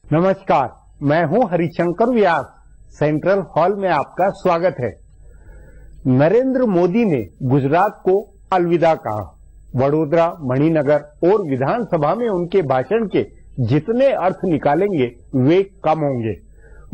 नमस्कार, मैं हूं हरिशंकर व्यास। सेंट्रल हॉल में आपका स्वागत है। नरेंद्र मोदी ने गुजरात को अलविदा कहा। वडोदरा, मणिनगर और विधानसभा में उनके भाषण के जितने अर्थ निकालेंगे वे कम होंगे।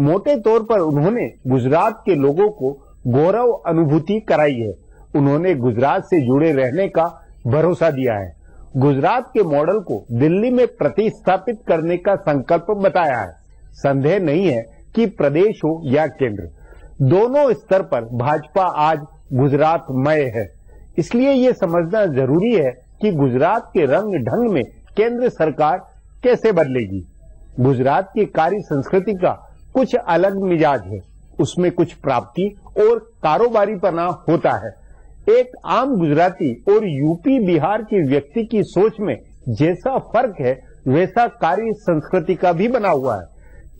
मोटे तौर पर उन्होंने गुजरात के लोगों को गौरव अनुभूति कराई है। उन्होंने गुजरात से जुड़े रहने का भरोसा दिया है। गुजरात के मॉडल को दिल्ली में प्रतिस्थापित करने का संकल्प बताया है। संदेह नहीं है कि प्रदेश हो या केंद्र, दोनों स्तर पर भाजपा आज गुजरातमय है। इसलिए ये समझना जरूरी है कि गुजरात के रंग ढंग में केंद्र सरकार कैसे बदलेगी। गुजरात की कार्य संस्कृति का कुछ अलग मिजाज है। उसमें कुछ प्राप्ति और कारोबारीपना होता है। एक आम गुजराती और यूपी बिहार के व्यक्ति की सोच में जैसा फर्क है वैसा कार्य संस्कृति का भी बना हुआ है।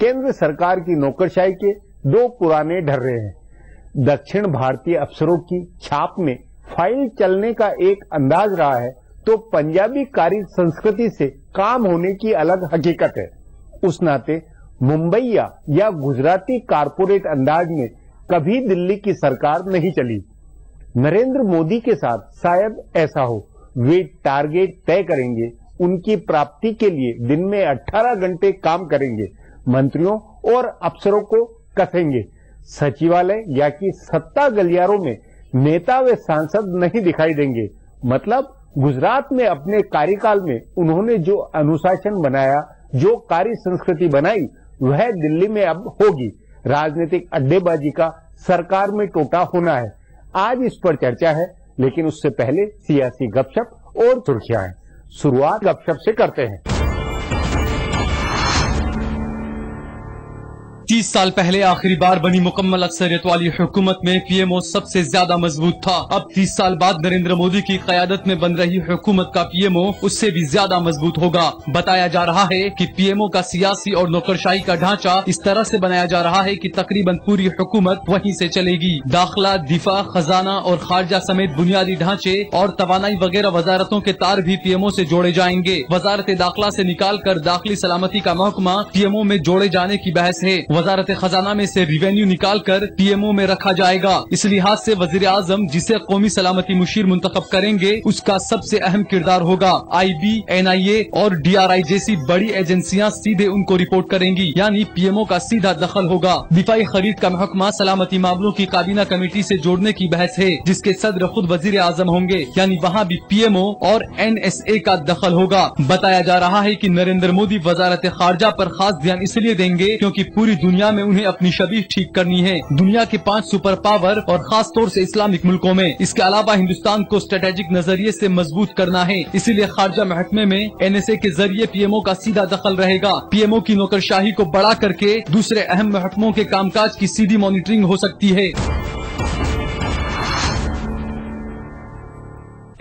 केंद्र सरकार की नौकरशाही के दो पुराने ढर्रे हैं। दक्षिण भारतीय अफसरों की छाप में फाइल चलने का एक अंदाज रहा है, तो पंजाबी कार्य संस्कृति से काम होने की अलग हकीकत है। उस नाते मुंबईया या गुजराती कारपोरेट अंदाज में कभी दिल्ली की सरकार नहीं चली। नरेंद्र मोदी के साथ शायद ऐसा हो। वे टारगेट तय करेंगे, उनकी प्राप्ति के लिए दिन में 18 घंटे काम करेंगे, मंत्रियों और अफसरों को कसेंगे। सचिवालय या कि सत्ता गलियारों में नेता व सांसद नहीं दिखाई देंगे। मतलब गुजरात में अपने कार्यकाल में उन्होंने जो अनुशासन बनाया, जो कार्य संस्कृति बनाई, वह दिल्ली में अब होगी। राजनीतिक अड्डेबाजी का सरकार में टोटा होना है। आज इस पर चर्चा है, लेकिन उससे पहले सियासी गपशप और सुर्खियां हैं। शुरुआत गपशप से करते हैं। 30 साल पहले आखिरी बार बनी मुकम्मल अक्सरियत वाली हुकूमत में पीएमओ सबसे ज्यादा मजबूत था। अब 30 साल बाद नरेंद्र मोदी की क़यादत में बन रही हुकूमत का पीएमओ उससे भी ज्यादा मजबूत होगा। बताया जा रहा है कि पीएमओ का सियासी और नौकरशाही का ढांचा इस तरह से बनाया जा रहा है कि तकरीबन पूरी हुकूमत वहीं से चलेगी। दाखिला, दिफा, खजाना और खारजा समेत बुनियादी ढांचे और तवानाई वगैरह वजारतों के तार भी पीएमओ से जोड़े जाएंगे। वजारत दाखिला से निकाल कर दाखिली सलामती का महकमा पीएमओ में जोड़े जाने की बहस है। वजारत खजाना में से रिवेन्यू निकाल कर पीएमओ में रखा जाएगा। इस लिहाज से वजीर आजम जिसे कौमी सलामती मुशीर मुंतखब करेंगे उसका सबसे अहम किरदार होगा। IB, NIA और DRI जैसी बड़ी एजेंसियां सीधे उनको रिपोर्ट करेंगी, यानी पीएमओ का सीधा दखल होगा। दिफाई खरीद का महकमा सलामती मामलों की काबीना कमेटी से जोड़ने की बहस है, जिसके सदर खुद वजीर आजम होंगे, यानी वहाँ भी पीएमओ और NSA का दखल होगा। बताया जा रहा है कि नरेंद्र मोदी वजारत खारजा पर खास ध्यान इसलिए देंगे क्योंकि पूरी दुनिया में उन्हें अपनी छवि ठीक करनी है, दुनिया के 5 सुपर पावर और खास तौर से इस्लामिक मुल्कों में। इसके अलावा हिंदुस्तान को स्ट्रेटेजिक नजरिए से मजबूत करना है, इसीलिए खारजा महकमे में NSA के जरिए पीएमओ का सीधा दखल रहेगा। पीएमओ की नौकरशाही को बढ़ा करके दूसरे अहम महकमों के कामकाज की सीधी मॉनिटरिंग हो सकती है।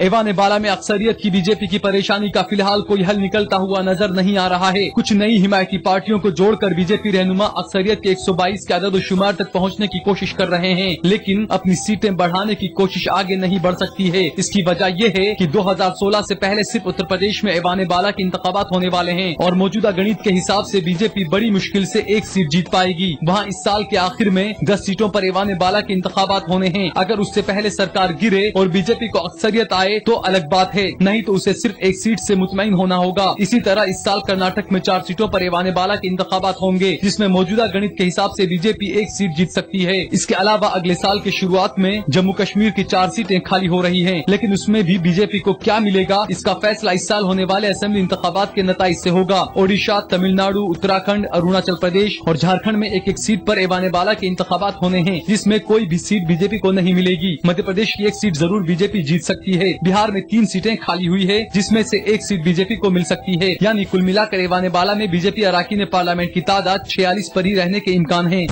ऐवान बाला में अक्सरियत की बीजेपी की परेशानी का फिलहाल कोई हल निकलता हुआ नजर नहीं आ रहा है। कुछ नई हिमायती पार्टियों को जोड़कर बीजेपी रहनुमा अक्सरियत के 122 के अदद शुमार तक पहुंचने की कोशिश कर रहे हैं, लेकिन अपनी सीटें बढ़ाने की कोशिश आगे नहीं बढ़ सकती है। इसकी वजह यह है कि 2016 से पहले सिर्फ उत्तर प्रदेश में ऐवान बाला के इंतखाबात होने वाले हैं और मौजूदा गणित के हिसाब से बीजेपी बड़ी मुश्किल से एक सीट जीत पाएगी। वहाँ इस साल के आखिर में 10 सीटों पर ऐवान बाला के इंतखाबात होने हैं। अगर उससे पहले सरकार गिरे और बीजेपी को अक्सरियत आए तो अलग बात है, नहीं तो उसे सिर्फ एक सीट से मुतमईन होना होगा। इसी तरह इस साल कर्नाटक में 4 सीटों पर ऐवान बाला के इंतखाबात होंगे, जिसमें मौजूदा गणित के हिसाब से बीजेपी एक सीट जीत सकती है। इसके अलावा अगले साल के शुरुआत में जम्मू कश्मीर की 4 सीटें खाली हो रही हैं, लेकिन उसमें भी बीजेपी को क्या मिलेगा इसका फैसला इस साल होने वाले असेंबली इंतखाबात के नताइज से होगा। ओडिशा, तमिलनाडु, उत्तराखंड, अरुणाचल प्रदेश और झारखंड में एक एक सीट पर ऐवान बाला के इंतखाबात होने हैं, जिसमें कोई भी सीट बीजेपी को नहीं मिलेगी। मध्य प्रदेश की एक सीट जरूर बीजेपी जीत सकती है। बिहार में 3 सीटें खाली हुई है, जिसमें से एक सीट बीजेपी को मिल सकती है, यानी कुल मिलाकर ऐवान बाला में बीजेपी अराकीन पार्लियामेंट की तादाद 46 पर ही रहने के इम्कान है।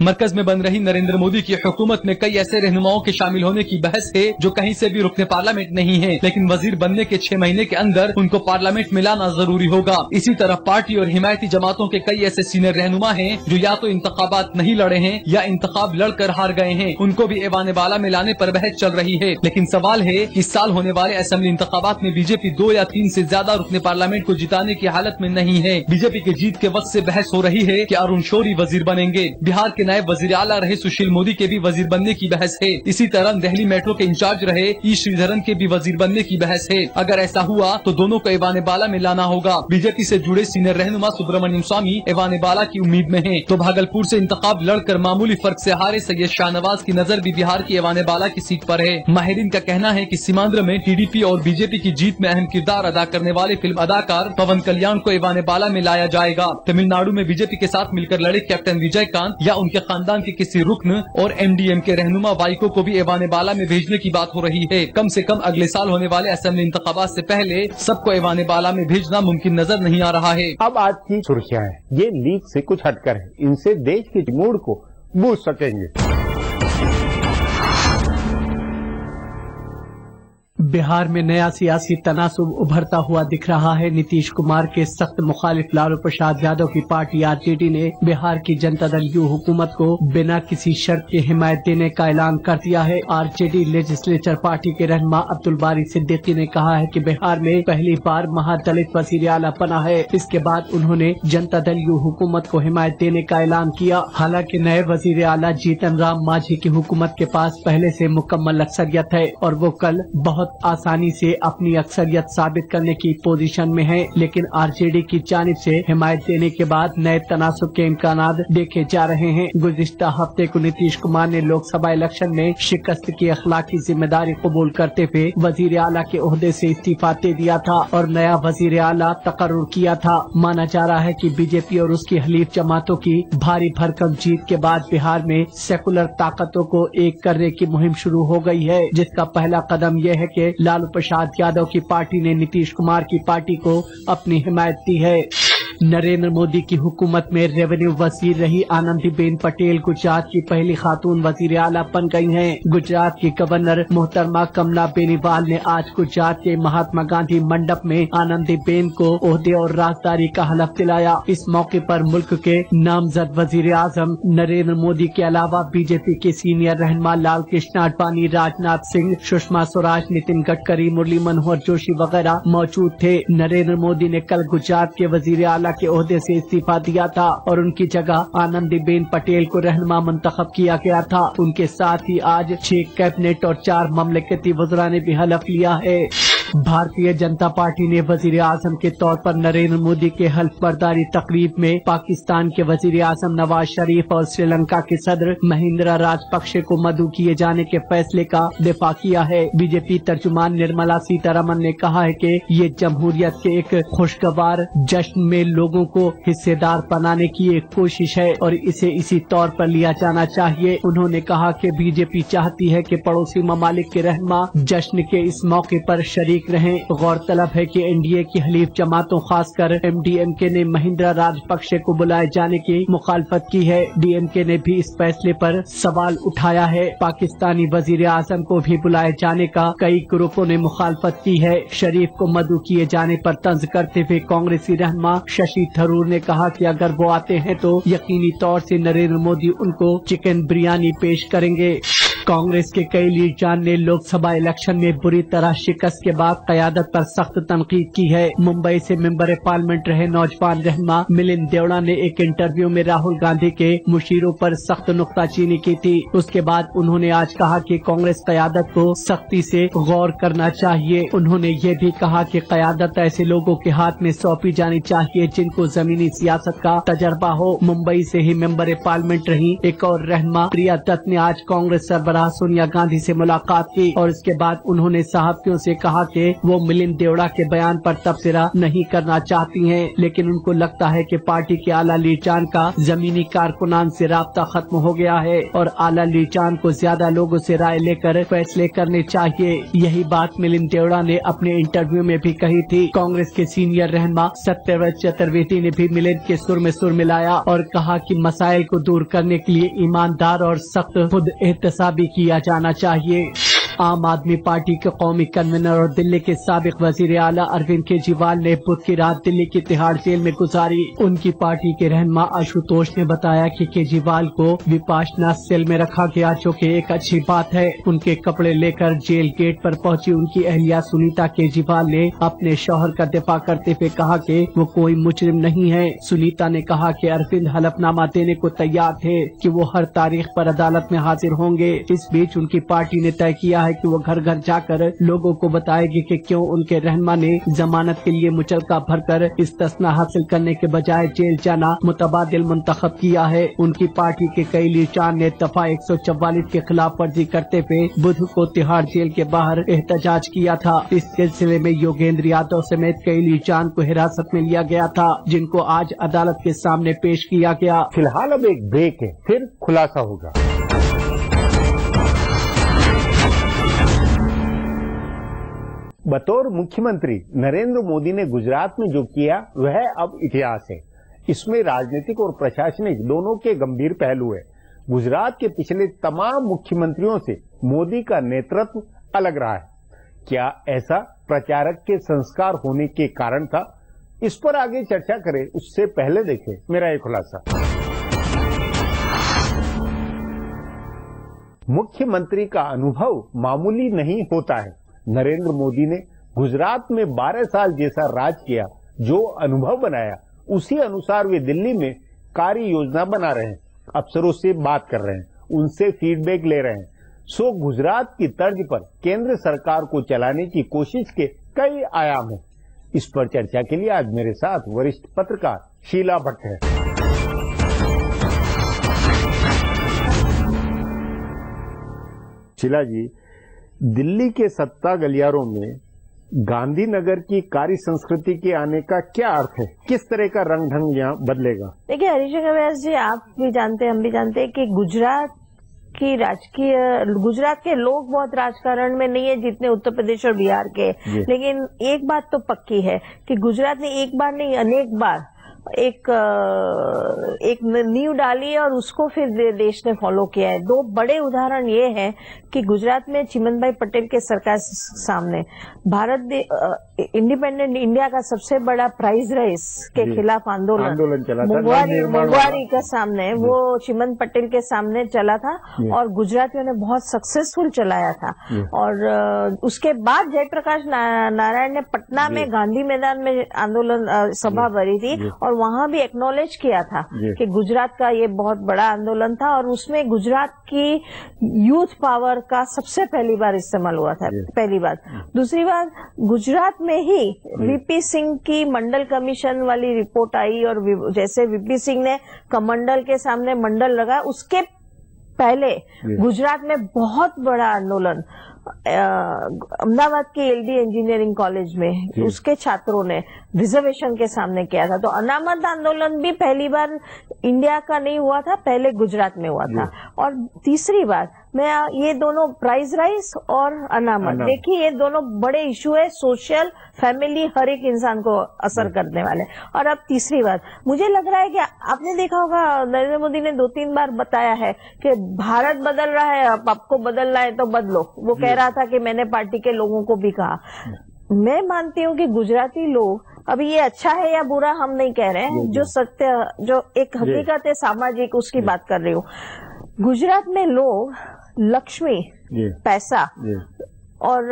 मरकज में बन रही नरेंद्र मोदी की हुकूमत में कई ऐसे रहनुमाओं के शामिल होने की बहस है जो कहीं से भी रुकने पार्लियामेंट नहीं है, लेकिन वजीर बनने के 6 महीने के अंदर उनको पार्लियामेंट में लाना जरूरी होगा। इसी तरह पार्टी और हिमायती जमातों के कई ऐसे सीनियर रहनुमा हैं जो या तो इंतखाबात नहीं लड़े हैं या इंतखाब लड़कर हार गए हैं, उनको भी ऐवान बाला में लाने पर बहस चल रही है। लेकिन सवाल है इस साल होने वाले असेंबली इंतखाबात में बीजेपी 2 या 3 से ज्यादा रुकने पार्लियामेंट को जिताने की हालत में नहीं है। बीजेपी के जीत के वक्त से बहस हो रही है कि अरुण शौरी वजीर बनेंगे। बिहार के नायब वजीर आला रहे सुशील मोदी के भी वजीर बनने की बहस है। इसी तरह दिल्ली मेट्रो के इंचार्ज रहे ई श्रीधरन के भी वजीर बनने की बहस है। अगर ऐसा हुआ तो दोनों को ऐवान बाला में लाना होगा। बीजेपी से जुड़े सीनियर रहनुमा सुब्रमण्यम स्वामी ऐवान बाला की उम्मीद में हैं। तो भागलपुर से इंतखाब लड़कर मामूली फर्क से हारे सैयद शाहनवाज की नजर भी बिहार की ऐवान बाला की सीट पर है। माहिरीन का कहना है कि सीमांध्र में टीडीपी और बीजेपी की जीत में अहम किरदार अदा करने वाले फिल्म अदाकार पवन कल्याण को ऐवान बाला में लाया जाएगा। तमिलनाडु में बीजेपी के साथ मिलकर लड़े कैप्टन विजयकांत या उनके खानदान के किसी रुकन और एमडीएम के रहनुमा वाइको को भी ऐवान बाला में भेजने की बात हो रही है। कम से कम अगले साल होने वाले असेंबली इंतखाबात से पहले सबको ऐवान बाला में भेजना मुमकिन नजर नहीं आ रहा है। अब आज की सुर्खियां हैं, ये लीक से कुछ हटकर है, इनसे देश के मूड को बूझ सकेंगे। बिहार में नया सियासी तनासुब उभरता हुआ दिख रहा है। नीतीश कुमार के सख्त मुखालिफ लालू प्रसाद यादव की पार्टी आरजेडी ने बिहार की जनता दल यू हुकूमत को बिना किसी शर्त के हिमायत देने का ऐलान कर दिया है। आरजेडी लेजिस्लेचर पार्टी के रहनुमा अब्दुल बारी सिद्दीकी ने कहा है कि बिहार में पहली बार महादलित वजीर आला बना है। इसके बाद उन्होंने जनता दल यू हुकूमत को हिमायत देने का ऐलान किया। हालांकि नए वजीर आला जीतन राम मांझी की हुकूमत के पास पहले से मुकम्मल अक्सरियत है और वो कल बहुत आसानी से अपनी अक्सरियत साबित करने की पोजीशन में है, लेकिन आरजेडी की जानिब से हिमायत देने के बाद नए तनासुब के इम्कानात देखे जा रहे हैं। गुज़िश्ता हफ्ते को नीतीश कुमार ने लोकसभा इलेक्शन में शिकस्त की अखलाकी जिम्मेदारी कबूल करते हुए वजीर आला के ओहदे से इस्तीफा दे दिया था और नया वजीर आला तकर्रुर किया था। माना जा रहा है कि बीजेपी और उसकी हलीफ जमातों की भारी भरकम जीत के बाद बिहार में सेकुलर ताकतों को एक करने की मुहिम शुरू हो गई है, जिसका पहला कदम यह है कि लालू प्रसाद यादव की पार्टी ने नीतीश कुमार की पार्टी को अपनी हिमायत दी है। नरेंद्र मोदी की हुकूमत में रेवेन्यू वजीर रही आनंदीबेन पटेल गुजरात की पहली खातून वजीर आला बन गई हैं। गुजरात की गवर्नर मोहतरमा कमला बेनीवाल ने आज गुजरात के महात्मा गांधी मंडप में आनंदीबेन को ओहदे और राजदारी का हलफ दिलाया। इस मौके पर मुल्क के नामजद वजीर आजम नरेंद्र मोदी के अलावा बीजेपी के सीनियर रहनुमा लाल कृष्ण आडवाणी, राजनाथ सिंह, सुषमा स्वराज, नितिन गडकरी, मुरली मनोहर जोशी वगैरह मौजूद थे। नरेंद्र मोदी ने कल गुजरात के वजीर आला के ओहदे से इस्तीफा दिया था और उनकी जगह आनंदीबेन पटेल को रहनुमा मुंतखब किया गया था। उनके साथ ही आज 6 कैबिनेट और 4 ममलकती वज़रा ने भी हलफ लिया है। भारतीय जनता पार्टी ने वजीर आजम के तौर पर नरेंद्र मोदी के हल्फ बर्दारी तकरीब में पाकिस्तान के वजीर आजम नवाज शरीफ और श्रीलंका के सदर महिंद्रा राजपक्षे को मदऊ किए जाने के फैसले का दिफा किया है। बीजेपी तर्जुमान निर्मला सीतारमन ने कहा है कि ये जमहूरियत के एक खुशगवार जश्न में लोगों को हिस्सेदार बनाने की एक कोशिश है और इसे इसी तौर पर लिया जाना चाहिए। उन्होंने कहा कि बीजेपी चाहती है कि पड़ोसी ममालिक के रहनुमा जश्न के इस मौके पर शरीक रहें। गौरतलब है कि एनडीए की हलीफ जमातों खासकर एमडीएमके ने महिंद्रा राजपक्षे को बुलाए जाने की मुखालफत की है। डीएमके ने भी इस फैसले पर सवाल उठाया है। पाकिस्तानी वजीर आजम को भी बुलाए जाने का कई ग्रुपों ने मुखालफत की है। शरीफ को मदऊ किए जाने पर तंज करते हुए कांग्रेसी रहनुमा शशि थरूर ने कहा कि अगर वो आते हैं तो यकीनी तौर से नरेंद्र मोदी उनको चिकन बिरयानी पेश करेंगे। कांग्रेस के कई लीडरान ने लोकसभा इलेक्शन में बुरी तरह शिकस्त के बाद क़यादत पर सख्त तनकीद की है। मुंबई से मेंबर पार्लियामेंट रहे नौजवान रहनुमा मिलिंद देवड़ा ने एक इंटरव्यू में राहुल गांधी के मुशीरों पर सख्त नुक्ताचीनी की थी। उसके बाद उन्होंने आज कहा कि कांग्रेस क़यादत को सख्ती से गौर करना चाहिए। उन्होंने ये भी कहा कि क़यादत ऐसे लोगों के हाथ में सौंपी जानी चाहिए जिनको जमीनी सियासत का तजर्बा हो। मुंबई से ही मेंबर पार्लियामेंट रही एक और रहनुमा प्रिया दत्त ने आज कांग्रेस सरबराह सरबराह सोनिया गांधी से मुलाकात की और इसके बाद उन्होंने सहाफियों से कहा कि वो मिलिंद देवड़ा के बयान पर तबसरा नहीं करना चाहती हैं, लेकिन उनको लगता है कि पार्टी के आला लीचान का जमीनी कारकुनान से राब्ता खत्म हो गया है और आला लीचान को ज्यादा लोगों से राय लेकर फैसले करने चाहिए। यही बात मिलिंद देवड़ा ने अपने इंटरव्यू में भी कही थी। कांग्रेस के सीनियर रहनुमा सत्यव्रत चतुर्वेदी ने भी मिलिंद के सुर में सुर मिलाया और कहा कि मसाइल को दूर करने के लिए ईमानदार और सख्त खुद एहतसाबी किया जाना चाहिए। आम आदमी पार्टी के कौमी कन्वीनर और दिल्ली के साबिक वजीर आला अरविंद केजरीवाल ने बुध की रात दिल्ली की तिहाड़ जेल में गुजारी। उनकी पार्टी के रहनुमा आशुतोष ने बताया कि केजरीवाल को विपाशना सेल में रखा गया, जो कि एक अच्छी बात है। उनके कपड़े लेकर जेल गेट पर पहुंची उनकी अहलिया सुनीता केजरीवाल ने अपने शौहर का दिफा करते हुए कहा कि वो कोई मुजरिम नहीं है। सुनीता ने कहा कि अरविंद हलफनामा देने को तैयार थे कि वो हर तारीख पर अदालत में हाजिर होंगे। इस बीच उनकी पार्टी ने तय किया है कि वो घर घर जाकर लोगों को बताएगी कि क्यों उनके रहनुमा ने जमानत के लिए मुचलका भरकर इस्तिस्ना हासिल करने के बजाय जेल जाना मुतबादिल मुंतखब किया है। उनकी पार्टी के कई लीचान ने दफा 144 के खिलाफ वर्जी करते हुए बुध को तिहाड़ जेल के बाहर एहतजाज किया था। इस सिलसिले में योगेंद्र यादव समेत कई लीचान को हिरासत में लिया गया था, जिनको आज अदालत के सामने पेश किया गया। फिलहाल अब एक ब्रेक है, फिर खुलासा होगा। बतौर मुख्यमंत्री नरेंद्र मोदी ने गुजरात में जो किया वह अब इतिहास है। इसमें राजनीतिक और प्रशासनिक दोनों के गंभीर पहलू है। गुजरात के पिछले तमाम मुख्यमंत्रियों से मोदी का नेतृत्व अलग रहा है। क्या ऐसा प्रचारक के संस्कार होने के कारण था? इस पर आगे चर्चा करें उससे पहले देखें मेरा एक खुलासा। मुख्यमंत्री का अनुभव मामूली नहीं होता है। नरेंद्र मोदी ने गुजरात में 12 साल जैसा राज किया। जो अनुभव बनाया उसी अनुसार वे दिल्ली में कार्य योजना बना रहे हैं, अफसरों से बात कर रहे हैं, उनसे फीडबैक ले रहे हैं। सो गुजरात की तर्ज पर केंद्र सरकार को चलाने की कोशिश के कई आयाम हैं। इस पर चर्चा के लिए आज मेरे साथ वरिष्ठ पत्रकार शीला भट्ट है। शीला जी, दिल्ली के सत्ता गलियारों में गांधीनगर की कार्य संस्कृति के आने का क्या अर्थ है? किस तरह का रंग ढंग यहाँ बदलेगा? देखिए हरीशंकर व्यास जी, आप भी जानते हैं, हम भी जानते हैं कि गुजरात के लोग बहुत राजकारण में नहीं है जितने उत्तर प्रदेश और बिहार के। लेकिन एक बात तो पक्की है कि गुजरात ने एक बार नहीं अनेक बार एक नींव डाली है और उसको फिर देश ने फॉलो किया है। दो बड़े उदाहरण ये हैं कि गुजरात में चिमनभाई पटेल के सरकार सामने इंडिपेंडेंट इंडिया का सबसे बड़ा प्राइज राइस के खिलाफ आंदोलन चला था। मुंगवारी के सामने वो चिमन पटेल के सामने चला था और गुजरातियों ने बहुत सक्सेसफुल चलाया था। और उसके बाद जयप्रकाश नारायण ने पटना में गांधी मैदान में आंदोलन सभा भरी थी और वहां भी एक्नॉलेज किया था कि गुजरात का ये बहुत बड़ा आंदोलन था और उसमें गुजरात की यूथ पावर का सबसे पहली बार इस्तेमाल हुआ था। पहली बात। दूसरी बात, गुजरात में ही वीपी सिंह की मंडल कमीशन वाली रिपोर्ट आई और जैसे वीपी सिंह ने कमंडल के सामने मंडल लगाया, उसके पहले गुजरात में बहुत बड़ा आंदोलन अहमदाबाद के एलडी इंजीनियरिंग कॉलेज में उसके छात्रों ने रिजर्वेशन के सामने किया था। तो अनामत आंदोलन भी पहली बार इंडिया का नहीं हुआ था, पहले गुजरात में हुआ था। और तीसरी बात, मैं ये दोनों प्राइज राइस और अनामत, देखिए ये दोनों बड़े इशू है, सोशल, फैमिली, हर एक इंसान को असर करने वाले। और अब तीसरी बात, मुझे लग रहा है कि आपने देखा होगा नरेंद्र मोदी ने 2-3 बार बताया है कि भारत बदल रहा है, अब आपको बदलना है तो बदलो। वो कह रहा था कि मैंने पार्टी के लोगों को भी कहा। मैं मानती हूँ कि गुजराती लोग, अभी ये अच्छा है या बुरा हम नहीं कह रहे हैं, जो सत्य, जो एक हकीकत है सामाजिक, उसकी बात कर रही हूँ। गुजरात में लोग लक्ष्मी, पैसा और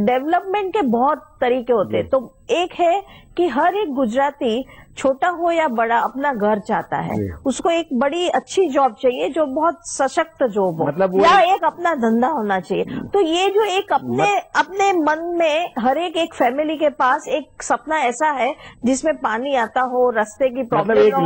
डेवलपमेंट के बहुत तरीके होते हैं। तो एक है कि हर एक गुजराती छोटा हो या बड़ा अपना घर चाहता है, उसको एक बड़ी अच्छी जॉब चाहिए जो बहुत सशक्त जॉब हो, मतलब या एक अपना धंधा होना चाहिए। तो ये जो एक अपने मन में हर एक फैमिली के पास एक सपना ऐसा है जिसमें पानी आता हो, रास्ते की प्रॉब्लम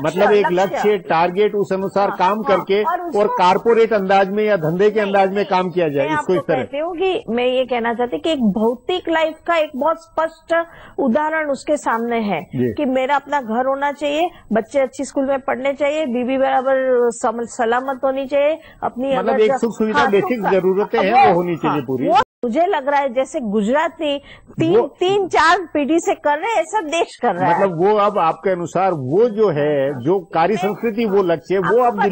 मतलब एक लक्ष्य टारगेट उस अनुसार काम करके और कारपोरेट अंदाज में या धंधे के अंदाज में काम किया जाए। इसको इस तरह कहती हूँ कि मैं ये कहना चाहती कि एक भौतिक लाइफ का एक बहुत स्पष्ट उदाहरण उसके सामने है कि मेरा अपना घर होना चाहिए, बच्चे अच्छी स्कूल में पढ़ने चाहिए, बीवी बराबर सलामत होनी चाहिए, अपनी मतलब एक सुख सुविधा बेसिक जरूरतें हैं वो होनी चाहिए पूरी। मुझे लग रहा है जैसे गुजराती तीन चार पीढ़ी से कर रहे हैं, ऐसा देश कर रहा है। मतलब वो अब आपके अनुसार वो जो है जो कार्य संस्कृति वो लक्ष्य वो अब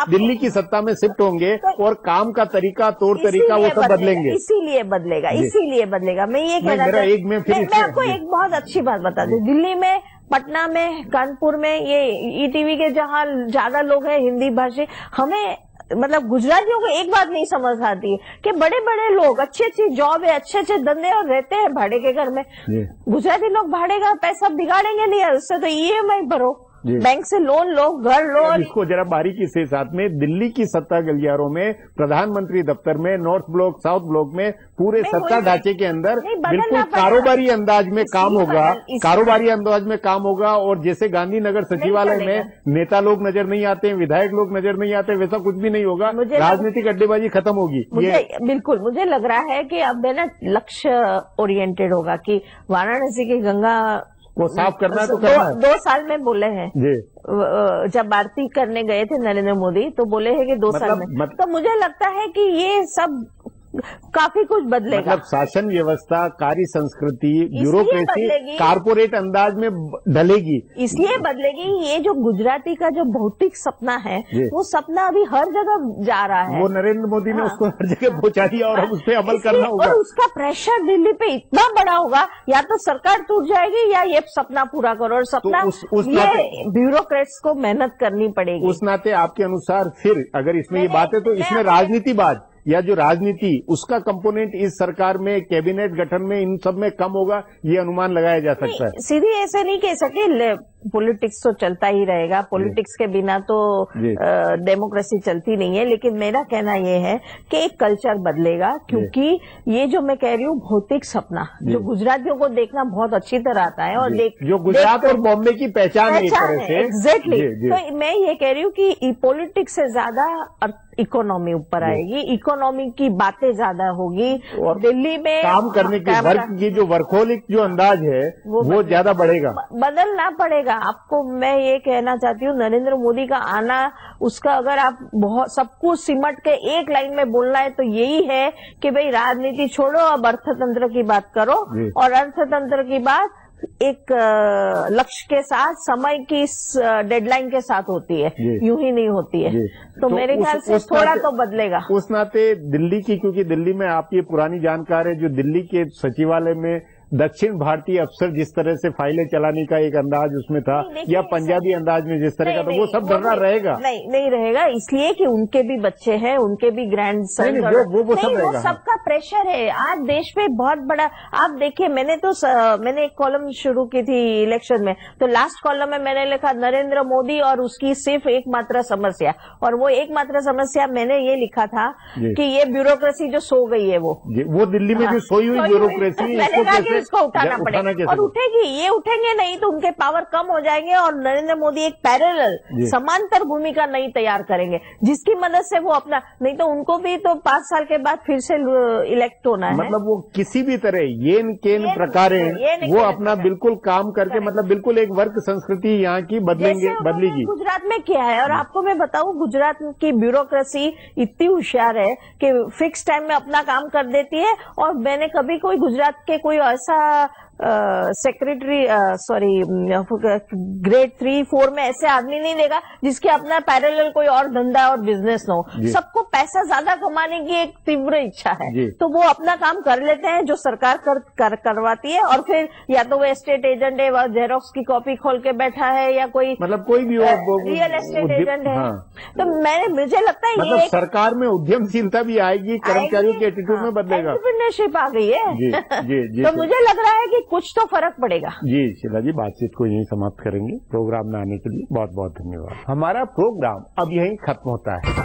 दिल्ली की सत्ता में शिफ्ट होंगे और काम का तरीका तौर तरीका वो सब बदलेंगे। इसीलिए बदलेगा। मैं ये कहना मैं आपको एक बहुत अच्छी बात बता दूं, दिल्ली में, पटना में, कानपुर में, ये ईटीवी के जहाँ ज्यादा लोग हैं हिंदी भाषी, हमें मतलब गुजरातियों को एक बात नहीं समझ आती है कि बड़े बड़े लोग अच्छी जॉब है, अच्छे धंधे और रहते हैं भाड़े के घर में। गुजराती लोग भाड़े का पैसा बिगाड़ेंगे नहीं, उससे तो ईएमआई भरो, बैंक से लोन लो, घर लो। इसको जरा बारीकी से साथ में दिल्ली की सत्ता गलियारों में, प्रधानमंत्री दफ्तर में, नॉर्थ ब्लॉक, साउथ ब्लॉक में, पूरे सत्ता ढांचे के अंदर बिल्कुल कारोबारी अंदाज में काम होगा। और जैसे गांधीनगर सचिवालय में नेता लोग नजर नहीं आते, विधायक लोग नजर नहीं आते, वैसा कुछ भी नहीं होगा। राजनीतिक अड्डेबाजी खत्म होगी। बिल्कुल मुझे लग रहा है कि अब ना लक्ष्य ओरिएंटेड होगा कि वाराणसी की गंगा वो साफ करना तो करना है। 2 साल में बोले हैं जब आरती करने गए थे नरेंद्र मोदी, तो बोले हैं कि 2 साल में। तो मुझे लगता है कि ये सब काफी कुछ बदलेगा। मतलब शासन व्यवस्था, कार्य संस्कृति, ब्यूरोक्रेसी कारपोरेट अंदाज में ढलेगी, इसलिए बदलेगी। ये जो गुजराती का जो भौतिक सपना है वो सपना अभी हर जगह जा रहा है। वो नरेंद्र मोदी ने उसको हर जगह पहुंचा दिया और अब उस पर अमल करना होगा। और उसका प्रेशर दिल्ली पे इतना बड़ा होगा, या तो सरकार टूट जाएगी या ये सपना पूरा करो। और सपना ये ब्यूरोक्रेट्स को मेहनत करनी पड़ेगी। उस नाते आपके अनुसार फिर अगर इसमें ये बात है तो इसमें राजनीतिबाज या जो राजनीति उसका कंपोनेंट इस सरकार में, कैबिनेट गठन में, इन सब में कम होगा, ये अनुमान लगाया जा सकता है। सीधी ऐसे नहीं कह सके, पॉलिटिक्स तो चलता ही रहेगा, पॉलिटिक्स के बिना तो डेमोक्रेसी चलती नहीं है। लेकिन मेरा कहना ये है कि एक कल्चर बदलेगा, क्योंकि ये जो मैं कह रही हूँ भौतिक सपना जो गुजरातियों को देखना बहुत अच्छी तरह आता है, और जो गुजरात और बॉम्बे की पहचान है एग्जैक्टली। तो मैं ये कह रही हूँ कि पॉलिटिक्स से ज्यादा इकोनॉमी ऊपर आएगी, इकोनॉमी की बातें ज्यादा होगी, और दिल्ली में काम करने की वर्क की जो वर्कोलिक जो अंदाज है वो ज्यादा बढ़ेगा, बदलना पड़ेगा आपको। मैं ये कहना चाहती हूँ नरेंद्र मोदी का आना, उसका अगर आप बहुत सब कुछ सिमट के एक लाइन में बोलना है तो यही है कि भाई राजनीति छोड़ो, अब अर्थतंत्र की बात करो। और अर्थतंत्र की बात एक लक्ष्य के साथ, समय की डेडलाइन के साथ होती है, यूं ही नहीं होती है। तो मेरे ख्याल से थोड़ा तो बदलेगा। उस नाते दिल्ली की, क्योंकि दिल्ली में आप ये पुरानी जानकार है, जो दिल्ली के सचिवालय में दक्षिण भारतीय अफसर जिस तरह से फाइलें चलाने का एक अंदाज उसमें था, या पंजाबी अंदाज में जिस तरह का था, वो सब डरना रहेगा। नहीं रहेगा, इसलिए कि उनके भी बच्चे हैं, उनके भी ग्रैंड सन, वो सबका प्रेशर है। आज देश में बहुत बड़ा, आप देखिए, मैंने एक कॉलम शुरू की थी इलेक्शन में, तो लास्ट कॉलम में मैंने लिखा नरेंद्र मोदी और उसकी सिर्फ एकमात्र समस्या, और वो एकमात्र समस्या मैंने ये लिखा था कि ये ब्यूरोक्रेसी जो सो गई है, वो दिल्ली में जो सोई हुई ब्यूरोक्रेसी इसको उठाना पड़ेगा, और ये उठेंगे नहीं तो उनके पावर कम हो जाएंगे। और नरेंद्र मोदी एक पैरेलल समांतर भूमिका नहीं तैयार करेंगे जिसकी मदद से वो अपना, नहीं तो उनको भी तो 5 साल के बाद फिर से इलेक्ट होना है। मतलब वो किसी भी तरह येन केन प्रकार वो अपना बिल्कुल काम करके, मतलब बिल्कुल एक वर्क संस्कृति यहाँ की बदलेगी। गुजरात में क्या है, और आपको मैं बताऊं, गुजरात की ब्यूरोक्रेसी इतनी होशियार है कि फिक्स टाइम में अपना काम कर देती है। और मैंने कभी कोई गुजरात के कोई ऐसा सेक्रेटरी ग्रेड 3-4 में ऐसे आदमी नहीं देगा जिसके अपना पैरेलल कोई और धंधा और बिजनेस न हो। सबको पैसा ज्यादा कमाने की एक तीव्र इच्छा है, जी। तो वो अपना काम कर लेते हैं जो सरकार करवाती है, और फिर या तो वो एस्टेट एजेंट है, वह जेरोक्स की कॉपी खोल के बैठा है, या कोई मतलब कोई भी रियल एस्टेट एजेंट है। तो मुझे लगता है मतलब ये सरकार में उद्यमशीलता भी आएगी, कर्मचारियों के एटीट्यूड में बदलेगा। एंटरप्रेन्योरशिप आ गई है। जी जी जी। तो मुझे लग रहा है कि कुछ तो फर्क पड़ेगा। जी शीला जी, बातचीत को यहीं समाप्त करेंगे। प्रोग्राम में आने के लिए बहुत बहुत धन्यवाद। हमारा प्रोग्राम अब यहीं खत्म होता है।